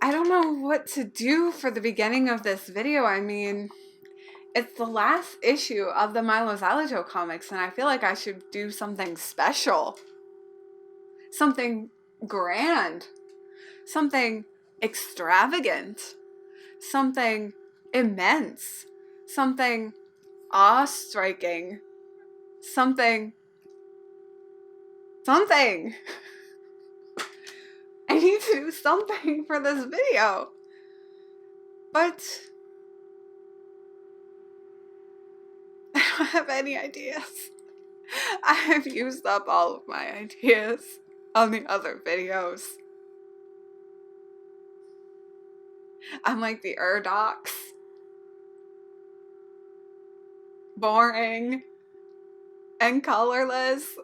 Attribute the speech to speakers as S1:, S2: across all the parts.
S1: I don't know what to do for the beginning of this video. I mean, it's the last issue of the Mylo Xyloto comics, and I feel like I should do something special. Something grand. Something extravagant. Something immense. Something awe-striking. Something. I need to do something for this video. But I don't have any ideas. I have used up all of my ideas on the other videos. I'm like the Irdoks. Boring and colorless.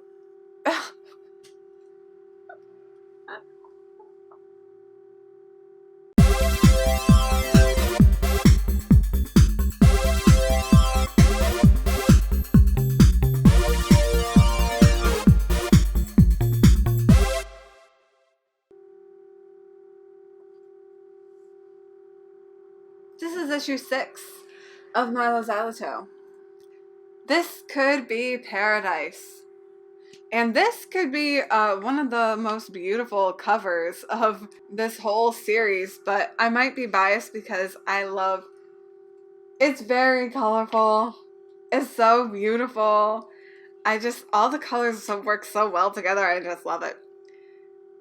S1: This is issue 6 of Mylo Xyloto. This could be paradise. And this could be one of the most beautiful covers of this whole series, but I might be biased because it's very colorful. It's so beautiful. All the colors work so well together. I just love it.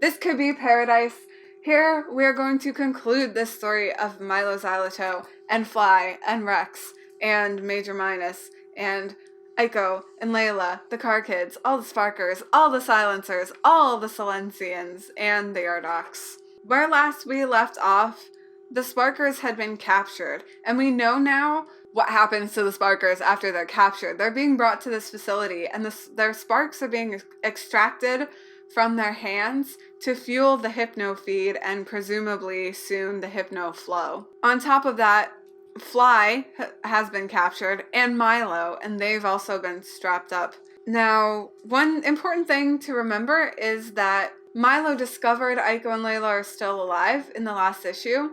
S1: This could be paradise. Here, we're going to conclude this story of Mylo Xyloto and Fly and Rex and Major Minus and Aiko and Layla, the Car Kids, all the Sparkers, all the Silencers, all the Silencians, and the Irdoks. Where last we left off, the Sparkers had been captured, and we know now what happens to the Sparkers after they're captured. They're being brought to this facility, and their sparks are being extracted from their hands to fuel the hypno feed and presumably soon the hypno flow. On top of that, Fly has been captured and Mylo, and they've also been strapped up. Now, one important thing to remember is that Mylo discovered Aiko and Layla are still alive in the last issue,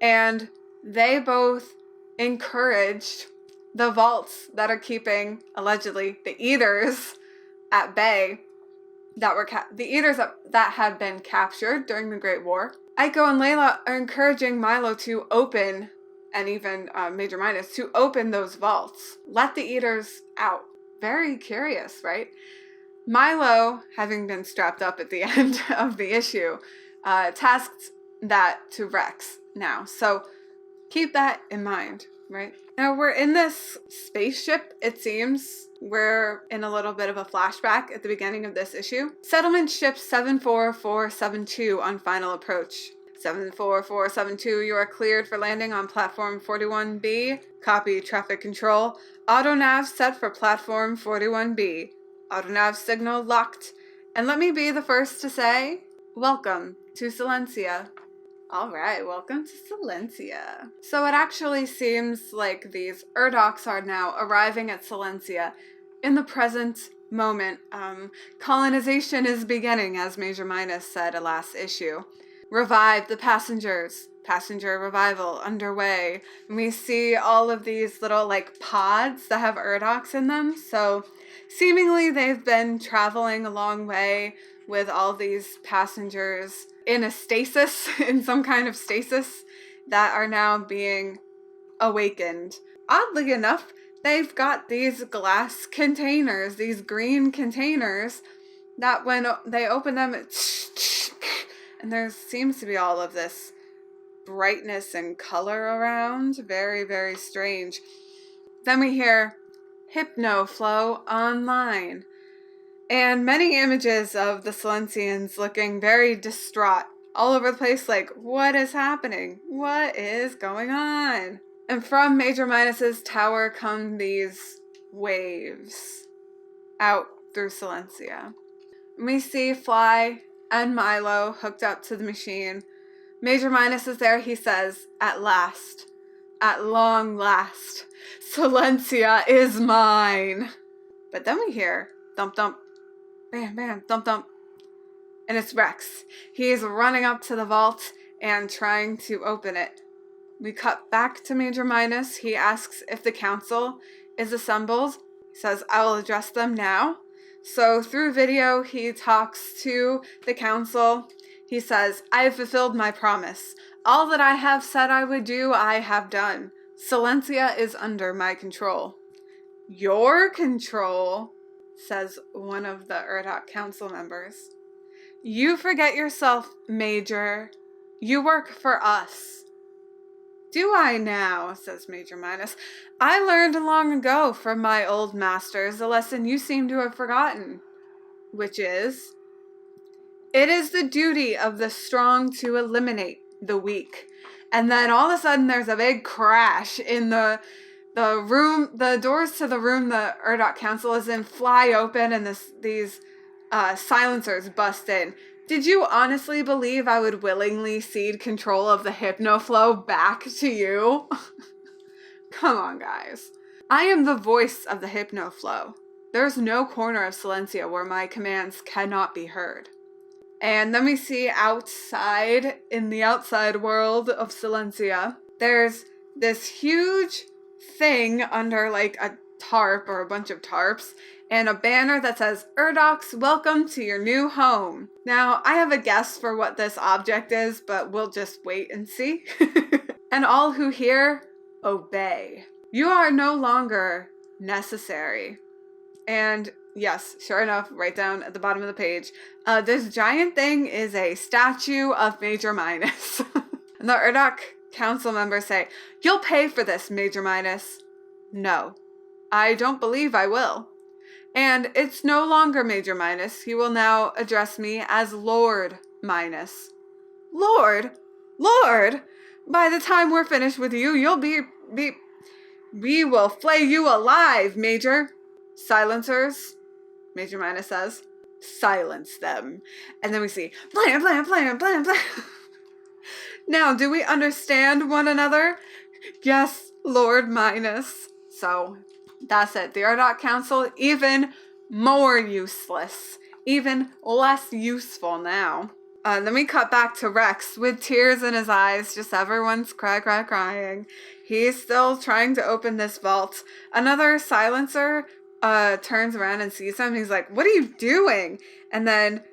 S1: and they both encouraged the vaults that are keeping, allegedly, the Eaters at bay. The Eaters that had been captured during the Great War. Aiko and Layla are encouraging Mylo to open, and even Major Minus, to open those vaults. Let the Eaters out. Very curious, right? Mylo, having been strapped up at the end of the issue, tasked that to Rex now. So keep that in mind, right? Now we're in this spaceship, it seems. We're in a little bit of a flashback at the beginning of this issue. Settlement ship 74472 on final approach. 74472, you are cleared for landing on platform 41B. Copy, traffic control. Autonav set for platform 41B. Autonav signal locked. And let me be the first to say, welcome to Silencia. Alright, welcome to Silencia. So it actually seems like these Irdoks are now arriving at Silencia in the present moment. Colonization is beginning, as Major Minus said last issue. Revive the passengers. Passenger revival underway. And we see all of these little pods that have Irdoks in them. So seemingly they've been traveling a long way with all these passengers in a stasis, in some kind of stasis, that are now being awakened. Oddly enough, they've got these glass containers, these green containers, that when they open them, and there seems to be all of this brightness and color around. Very, very strange. Then we hear Hypno Flow online. And many images of the Silencians looking very distraught, all over the place, like, what is happening? What is going on? And from Major Minus's tower come these waves out through Silencia. And we see Fly and Mylo hooked up to the machine. Major Minus is there, he says, at last, at long last, Silencia is mine. But then we hear thump thump, bam bam, thump thump, and it's Rex. He's running up to the vault, and trying to open it. We cut back to Major Minus. He asks if the council is assembled. He says, I will address them now. So through video, he talks to the council. He says, I have fulfilled my promise. All that I have said I would do, I have done. Silencia is under my control. Your control, says one of the Irdoks council members. You forget yourself, Major. You work for us. Do I now, says Major Minus. I learned long ago from my old masters a lesson you seem to have forgotten, which is, it is the duty of the strong to eliminate the weak. And then all of a sudden there's a big crash in the room. The doors to the room the Irdoks Council is in fly open, and these silencers bust in. Did you honestly believe I would willingly cede control of the hypnoflow back to you? Come on, guys. I am the voice of the hypnoflow. There's no corner of Silencia where my commands cannot be heard. And then we see outside, in the outside world of Silencia, there's this huge thing under like a tarp or a bunch of tarps, and a banner that says, Irdoks, welcome to your new home. Now, I have a guess for what this object is, but we'll just wait and see. And all who hear, obey. You are no longer necessary. And yes, sure enough, right down at the bottom of the page, this giant thing is a statue of Major Minus. And the Irdoks council members say, you'll pay for this, Major Minus. No, I don't believe I will. And it's no longer Major Minus. He will now address me as Lord Minus. Lord? Lord? By the time we're finished with you, you'll be... We will flay you alive, Major. Silencers, Major Minus says. Silence them. And then we see, blam, blam, blam, blam, blam. Now, do we understand one another? Yes, Lord Minus. So, that's it. The Irdoks Council, even more useless. Even less useful now. Then we cut back to Rex with tears in his eyes. Just everyone's crying. He's still trying to open this vault. Another silencer turns around and sees him. He's like, what are you doing? And then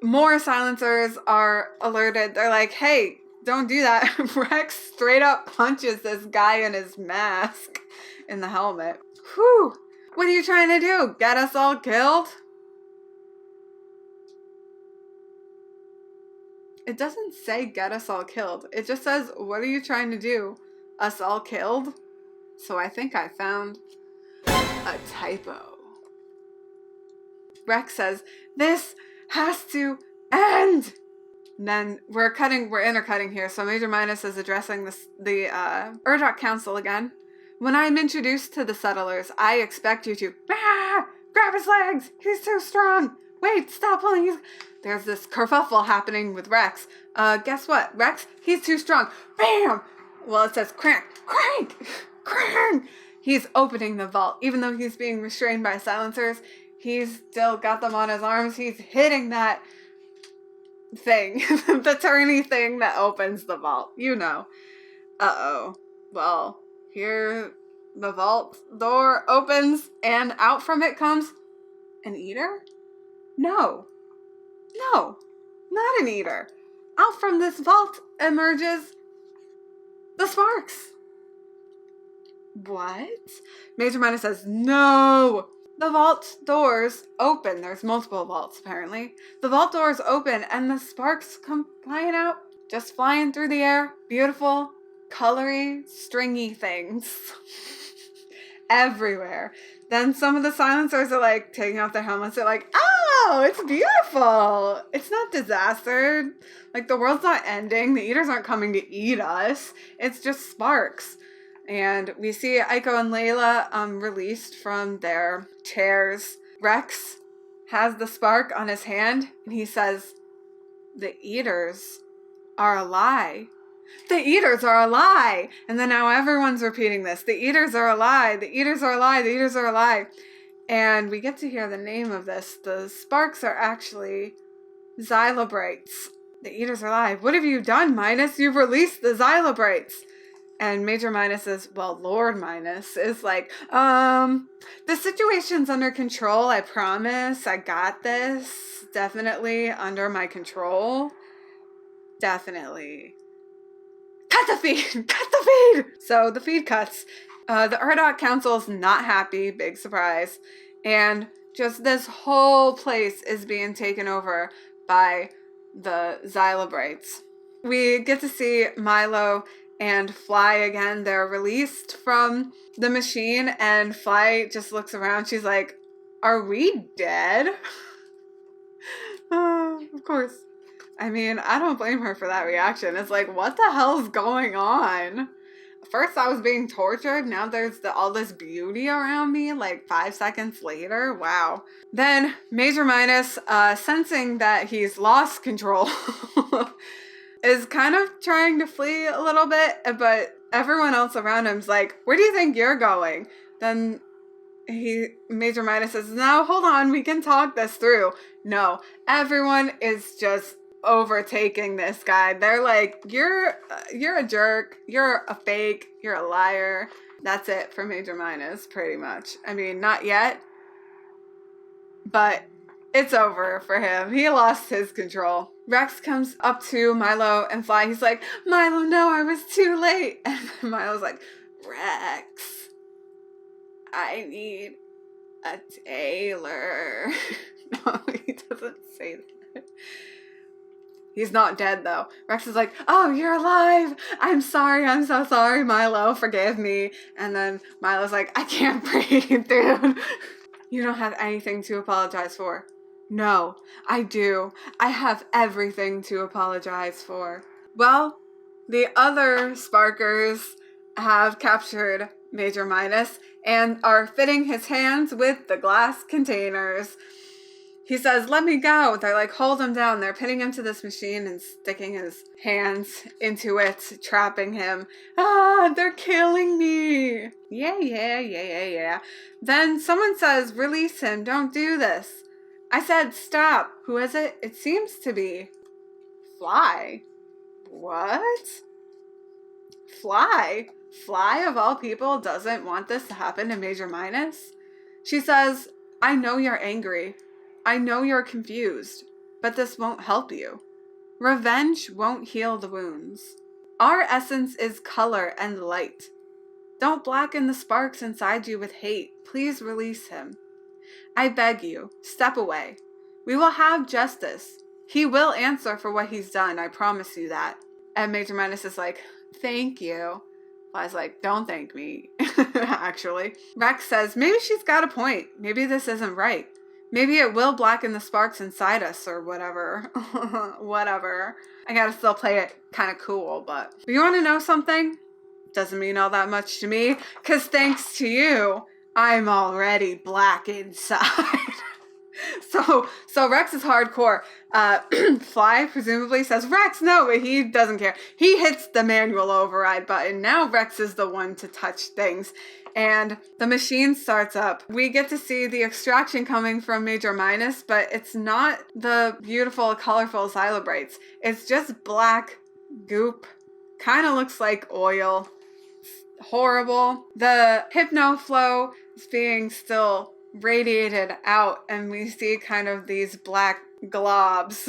S1: more silencers are alerted. They're like, hey, don't do that. Rex straight up punches this guy in his mask. In the helmet. Whew! What are you trying to do? Get us all killed? It doesn't say get us all killed. It just says, what are you trying to do? Us all killed? So I think I found a typo. Rex says, this has to end! And then we're intercutting here. So Major Minus is addressing the Irdoks Council again. When I'm introduced to the settlers, I expect you to grab his legs. He's too strong. Wait, stop pulling. There's this kerfuffle happening with Rex. Guess what, Rex? He's too strong. Bam! Well, it says crank, crank, crank. He's opening the vault. Even though he's being restrained by silencers, he's still got them on his arms. He's hitting that thing, the turny thing that opens the vault. You know. Uh-oh. Well... Here, the vault door opens, and out from it comes an eater? No, not an eater. Out from this vault emerges the sparks. What? Major Minus says, no! The vault doors open. There's multiple vaults, apparently. The vault doors open, and the sparks come flying out. Just flying through the air. Beautiful. Colory, stringy things everywhere. Then some of the silencers are like taking off their helmets. They're like, oh, it's beautiful. It's not disaster. Like the world's not ending. The eaters aren't coming to eat us. It's just sparks. And we see Aiko and Layla released from their chairs. Rex has the spark on his hand and he says, the eaters are a lie. The eaters are a lie. And then now everyone's repeating this. The eaters are a lie. The eaters are a lie. The eaters are a lie. And we get to hear the name of this. The sparks are actually xylobrites. The Eaters are alive. What have you done, Minus? You've released the Xylobrites. And Major Minus is, well, Lord Minus is like, the situation's under control. I promise. I got this. Definitely under my control. Definitely. Cut the feed! Cut the feed! So the feed cuts. The Irdoks Council's not happy. Big surprise. And just this whole place is being taken over by the Xylobrites. We get to see Mylo and Fly again. They're released from the machine, and Fly just looks around. She's like, are we dead? Of course. I mean, I don't blame her for that reaction. It's like, what the hell's going on? First I was being tortured, now there's all this beauty around me, like 5 seconds later. Wow. Then Major Minus, sensing that he's lost control, is kind of trying to flee a little bit, but everyone else around him's like, where do you think you're going? Then Major Minus says, no, hold on, we can talk this through. No, everyone is just overtaking this guy. They're like, you're a jerk, you're a fake, you're a liar. That's it for Major Minus, pretty much. I mean, not yet, but it's over for him. He lost his control. Rex comes up to Mylo and Fly. He's like, Mylo, no, I was too late. And Milo's like, Rex, I need a tailor. No, he doesn't say that. He's not dead, though. Rex is like, oh, you're alive. I'm sorry. I'm so sorry, Mylo. Forgive me. And then Milo's like, I can't breathe, dude. You don't have anything to apologize for. No, I do. I have everything to apologize for. Well, the other Sparkers have captured Major Minus and are fitting his hands with the glass containers. He says, let me go. They're like, hold him down. They're pinning him to this machine and sticking his hands into it, trapping him. Ah, they're killing me. Yeah. Then someone says, release him. Don't do this. I said, stop. Who is it? It seems to be Fly. What? Fly? Fly, of all people, doesn't want this to happen to Major Minus? She says, I know you're angry. I know you're confused, but this won't help you. Revenge won't heal the wounds. Our essence is color and light. Don't blacken the sparks inside you with hate. Please release him. I beg you, step away. We will have justice. He will answer for what he's done, I promise you that. And Major Minus is like, thank you. Fly's like, don't thank me, actually. Rex says, maybe she's got a point. Maybe this isn't right. Maybe it will blacken the sparks inside us or whatever. Whatever. I gotta still play it kind of cool, but you want to know something? Doesn't mean all that much to me, because thanks to you, I'm already black inside. So Rex is hardcore. Fly presumably says, Rex, no, but he doesn't care. He hits the manual override button. Now Rex is the one to touch things. And the machine starts up. We get to see the extraction coming from Major Minus, but it's not the beautiful, colorful Xylobrites. It's just black goop. Kind of looks like oil. It's horrible. The hypno flow is being still radiated out, and we see kind of these black globs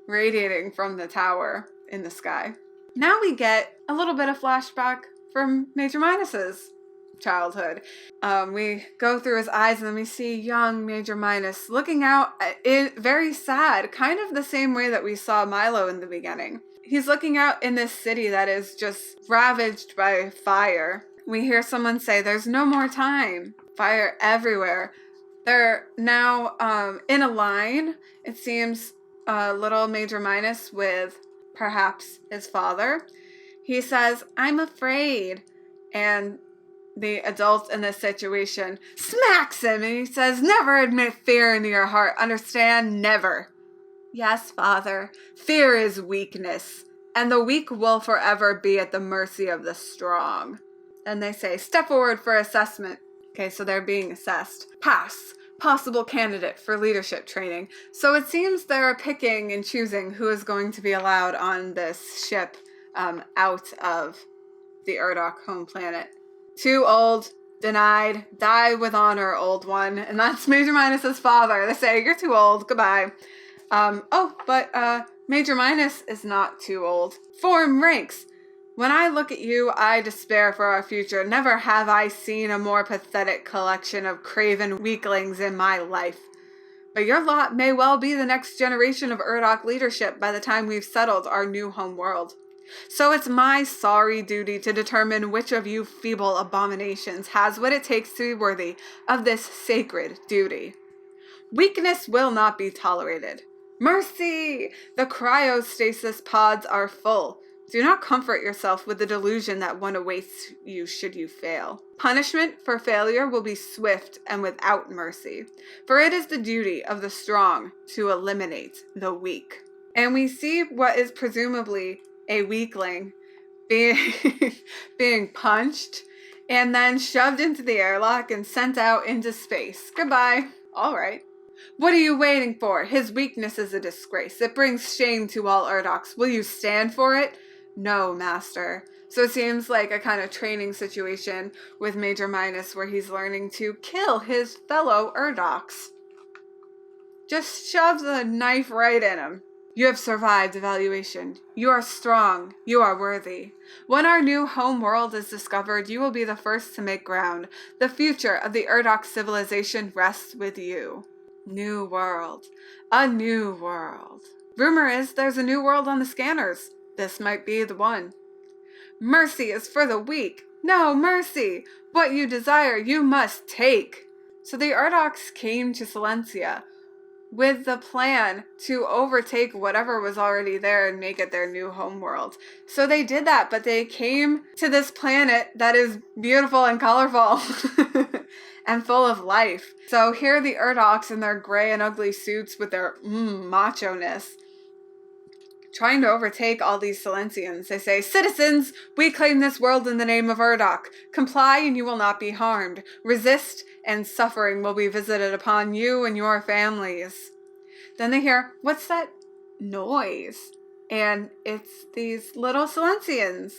S1: radiating from the tower in the sky. Now we get a little bit of flashback from Major Minus's childhood. We go through his eyes and then we see young Major Minus looking out, very sad, kind of the same way that we saw Mylo in the beginning. He's looking out in this city that is just ravaged by fire. We hear someone say, there's no more time. Fire everywhere. They're now in a line. It seems little Major Minus with perhaps his father. He says, I'm afraid. And the adult in this situation smacks him and he says, never admit fear into your heart. Understand? Never. Yes, father. Fear is weakness, and the weak will forever be at the mercy of the strong. And they say, step forward for assessment. Okay, so they're being assessed. Pass. possible candidate for leadership training. So it seems they're picking and choosing who is going to be allowed on this ship out of the Irdoks home planet. Too old, denied, die with honor, old one. And that's Major Minus's father. They say, you're too old, goodbye. But Major Minus is not too old. Form ranks. When I look at you, I despair for our future. Never have I seen a more pathetic collection of craven weaklings in my life. But your lot may well be the next generation of Irdoks leadership by the time we've settled our new home world. So it's my sorry duty to determine which of you feeble abominations has what it takes to be worthy of this sacred duty. Weakness will not be tolerated. Mercy! The cryostasis pods are full. Do not comfort yourself with the delusion that one awaits you should you fail. Punishment for failure will be swift and without mercy, for it is the duty of the strong to eliminate the weak. And we see what is presumably a weakling being punched and then shoved into the airlock and sent out into space. Goodbye. All right. What are you waiting for? His weakness is a disgrace. It brings shame to all Irdoks. Will you stand for it? No, master. So it seems like a kind of training situation with Major Minus where he's learning to kill his fellow Irdoks. Just shoves a knife right in him. You have survived evaluation. You are strong. You are worthy. When our new home world is discovered, you will be the first to make ground. The future of the Irdoks civilization rests with you. New world. A new world. Rumor is there's a new world on the scanners. This might be the one. Mercy is for the weak. No mercy. What you desire, you must take. So the Irdoks came to Silencia with the plan to overtake whatever was already there and make it their new homeworld. So they did that, but they came to this planet that is beautiful and colorful and full of life. So here are the Irdoks in their gray and ugly suits with their macho-ness, trying to overtake all these Silencians. They say, citizens, we claim this world in the name of Irdoks. Comply and you will not be harmed. Resist and suffering will be visited upon you and your families. Then they hear, what's that noise? And it's these little Silencians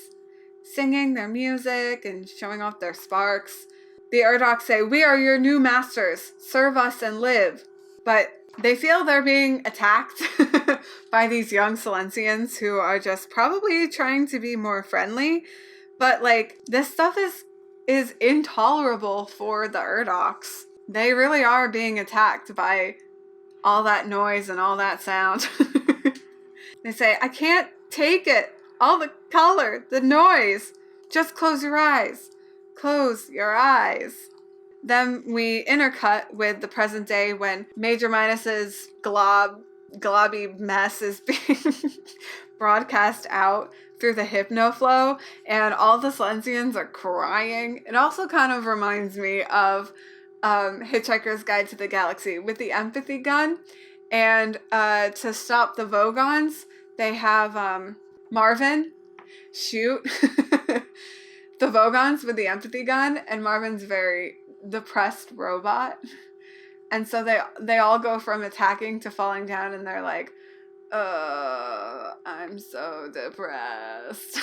S1: singing their music and showing off their sparks. The Irdoks say, we are your new masters. Serve us and live. But they feel they're being attacked by these young Silencians who are just probably trying to be more friendly. But like, this stuff is intolerable for the Irdoks. They really are being attacked by all that noise and all that sound. They say, I can't take it. All the color, the noise. Just close your eyes. Close your eyes. Then we intercut with the present day when Major Minus's globby mess is being broadcast out through the hypnoflow, and all the Silencians are crying. It also kind of reminds me of Hitchhiker's Guide to the Galaxy with the empathy gun. And to stop the Vogons, they have Marvin shoot the Vogons with the empathy gun, and Marvin's very depressed robot. And so they all go from attacking to falling down, and they're like, I'm so depressed.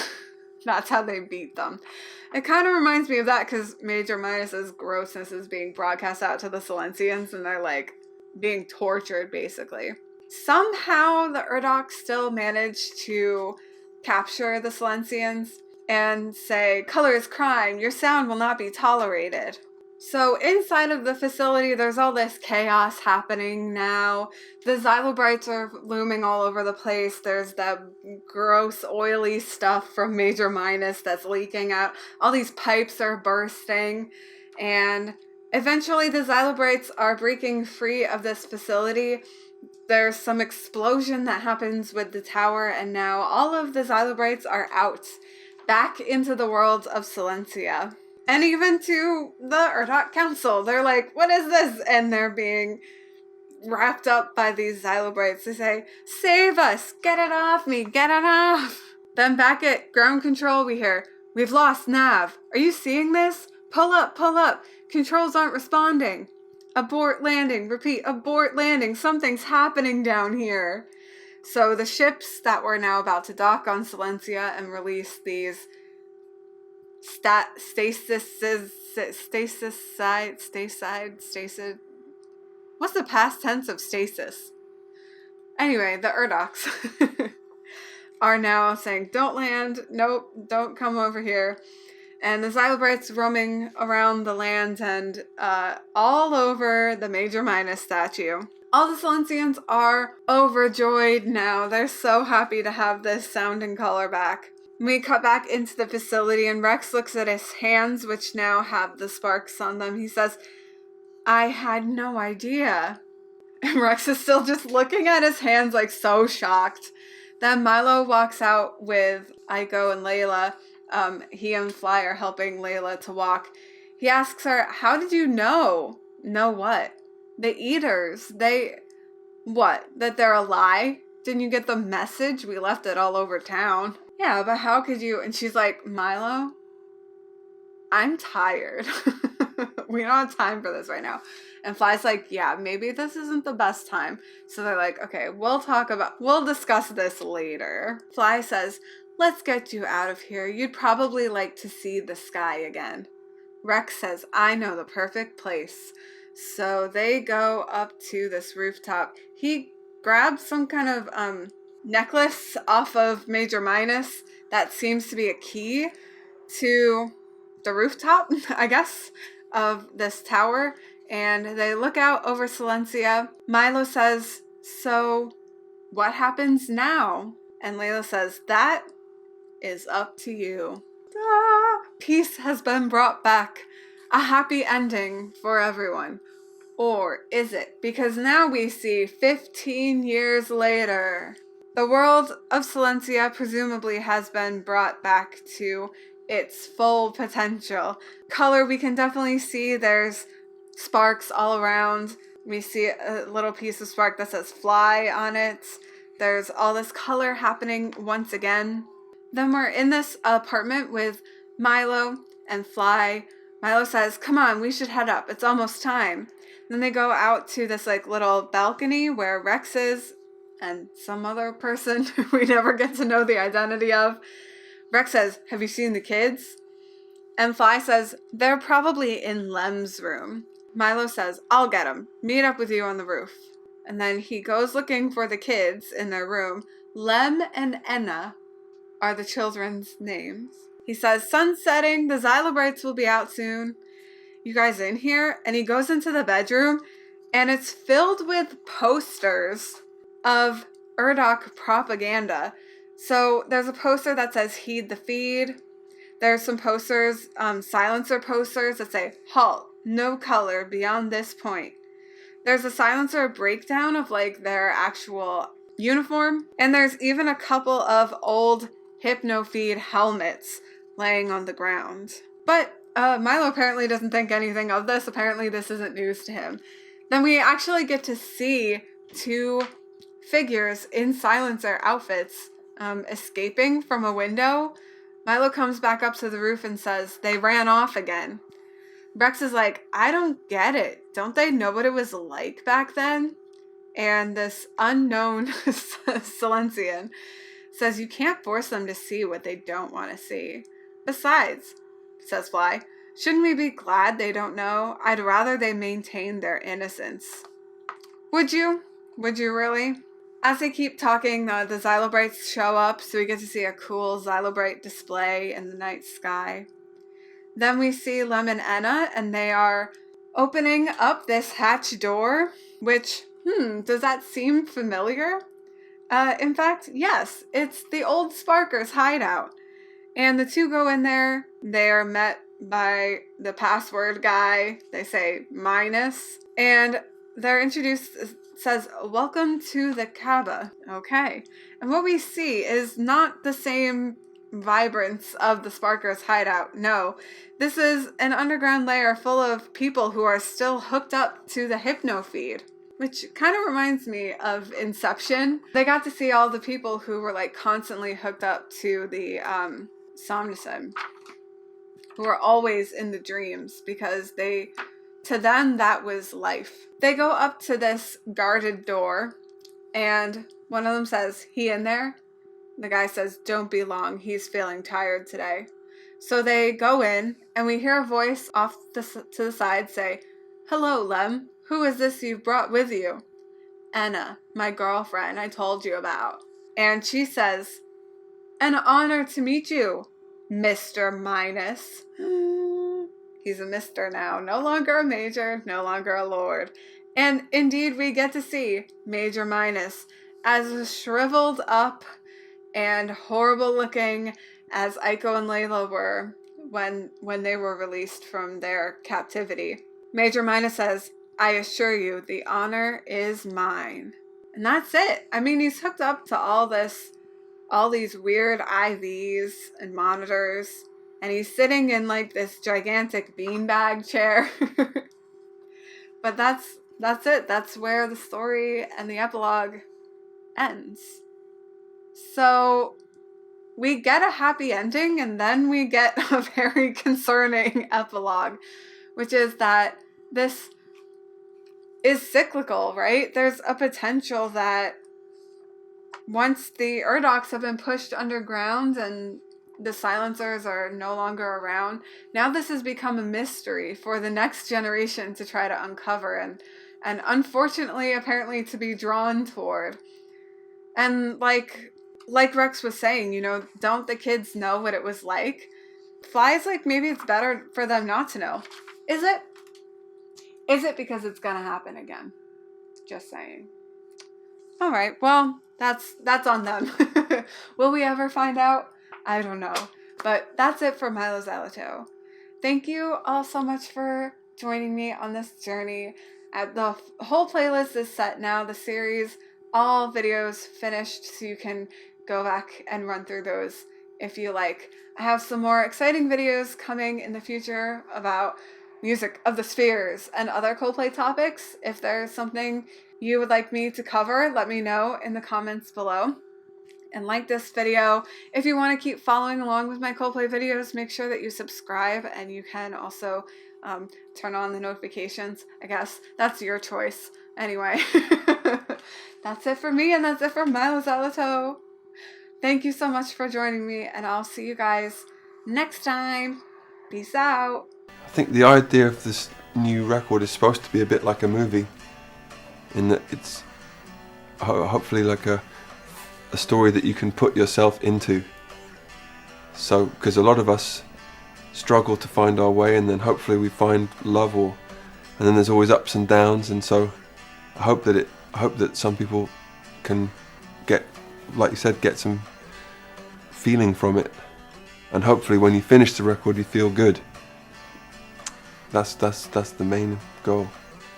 S1: That's how they beat them. It kind of reminds me of that because Major Minus's grossness is being broadcast out to the Silencians, and they're like being tortured basically. Somehow the Irdoks still manage to capture the Silencians and say, color is crime, your sound will not be tolerated. So inside of the facility, there's all this chaos happening now. The Xylobrites are looming all over the place. There's that gross, oily stuff from Major Minus that's leaking out. All these pipes are bursting. And eventually the Xylobrites are breaking free of this facility. There's some explosion that happens with the tower, and now all of the Xylobrites are out, back into the world of Silencia. And even to the Irdoks Council, they're like, what is this? And they're being wrapped up by these Xylobrites. They say, save us, get it off me, get it off. Then back at ground control, we hear, we've lost nav. Are you seeing this? Pull up, controls aren't responding. Abort landing. Repeat, abort landing. Something's happening down here. So the ships that were now about to dock on Silencia and release these stasis. What's the past tense of stasis? Anyway, the Irdoks are now saying, don't land. Nope, don't come over here. And the Xylobrites roaming around the land and all over the Major Minus statue. All the Silencians are overjoyed now. They're so happy to have this sound and color back. We cut back into the facility and Rex looks at his hands, which now have the sparks on them. He says, I had no idea. And Rex is still just looking at his hands like so shocked. Then Mylo walks out with Aiko and Layla. He and Fly are helping Layla to walk. He asks her, how did you know? Know what? The Eaters. What? That they're a lie? Didn't you get the message? We left it all over town. Yeah, but how could you? And she's like, Mylo, I'm tired. We don't have time for this right now. And Fly's like, yeah, maybe this isn't the best time. So they're like, okay, we'll discuss this later. Fly says, let's get you out of here. You'd probably like to see the sky again. Rex says, I know the perfect place. So they go up to this rooftop. He grabs some kind of necklace off of Major Minus that seems to be a key to the rooftop, I guess, of this tower. And they look out over Silencia. Mylo says, so what happens now? And Layla says, that is up to you. Peace has been brought back. A happy ending for everyone. Or is it? Because now we see 15 years later, the world of Silencia presumably has been brought back to its full potential. Color, we can definitely see there's sparks all around. We see a little piece of spark that says Fly on it. There's all this color happening once again. Then we're in this apartment with Mylo and Fly. Mylo says, come on, we should head up. It's almost time. Then they go out to this like little balcony where Rex is and some other person we never get to know the identity of. Rex says, have you seen the kids? And Fly says, they're probably in Lem's room. Mylo says, I'll get them. Meet up with you on the roof. And then he goes looking for the kids in their room. Lem and Enna are the children's names. He says, sun's setting. The Xylobrites will be out soon. You guys in here? And he goes into the bedroom and it's filled with posters of Irdok propaganda. So there's a poster that says heed the feed. There's some posters, silencer posters that say halt, no color beyond this point. There's a silencer breakdown of like their actual uniform. And there's even a couple of old hypno-feed helmets laying on the ground. But Mylo apparently doesn't think anything of this. Apparently this isn't news to him. Then we actually get to see two figures in silencer outfits escaping from a window. Mylo comes back up to the roof and says, they ran off again. Rex is like, I don't get it. Don't they know what it was like back then? And this unknown Silencian says, you can't force them to see what they don't want to see. Besides, says Fly, shouldn't we be glad they don't know? I'd rather they maintain their innocence. Would you? Would you really? As they keep talking, the Xylobrites show up, so we get to see a cool Xylobrite display in the night sky. Then we see Lem and Enna, and they are opening up this hatch door, which, does that seem familiar? In fact, yes, it's the old Sparkers hideout. And the two go in there. They are met by the password guy. They say minus. And they're introduced, says, welcome to the Kaaba. Okay. And what we see is not the same vibrance of the Sparkers hideout. No. This is an underground layer full of people who are still hooked up to the hypno feed. Which kind of reminds me of Inception. They got to see all the people who were like constantly hooked up to the Somnacid, who are always in the dreams because they To them, that was life. They go up to this guarded door, and one of them says, "He in there?" The guy says, "Don't be long. He's feeling tired today." So they go in, and we hear a voice off to the side say, "Hello, Lem. Who is this you've brought with you?" "Enna, my girlfriend I told you about." And she says, "An honor to meet you, Mr. Minus." He's a mister now, no longer a major, no longer a lord. And indeed, we get to see Major Minus as shriveled up and horrible looking as Aiko and Layla were when they were released from their captivity. Major Minus says, "I assure you, the honor is mine." And that's it. I mean, he's hooked up to all these weird IVs and monitors, and he's sitting in like this gigantic beanbag chair. But that's it. That's where the story and the epilogue ends. So we get a happy ending, and then we get a very concerning epilogue, which is that this is cyclical, right? There's a potential that once the Irdoks have been pushed underground and the silencers are no longer around, now this has become a mystery for the next generation to try to uncover and unfortunately apparently to be drawn toward. And like Rex was saying, you know, don't the kids know what it was like? Fly's like, maybe it's better for them not to know. Is it? Is it because it's gonna happen again? Just saying. All right, well, that's on them. Will we ever find out? I don't know. But that's it for Mylo Xyloto. Thank you all so much for joining me on this journey. The whole playlist is set now. The series, all videos finished, so you can go back and run through those if you like. I have some more exciting videos coming in the future about music of the spheres and other Coldplay topics. If there's something you would like me to cover, let me know in the comments below. And like this video. If you want to keep following along with my Coldplay videos, make sure that you subscribe, and you can also turn on the notifications. I guess that's your choice. Anyway, that's it for me, and that's it for Mylo Xyloto. Thank you so much for joining me, and I'll see you guys next time. Peace out.
S2: I think the idea of this new record is supposed to be a bit like a movie, in that it's hopefully like a story that you can put yourself into. So, because a lot of us struggle to find our way, and then hopefully we find love, and then there's always ups and downs, and so I hope that some people can get, like you said, get some feeling from it, and hopefully when you finish the record you feel good. That's the main goal.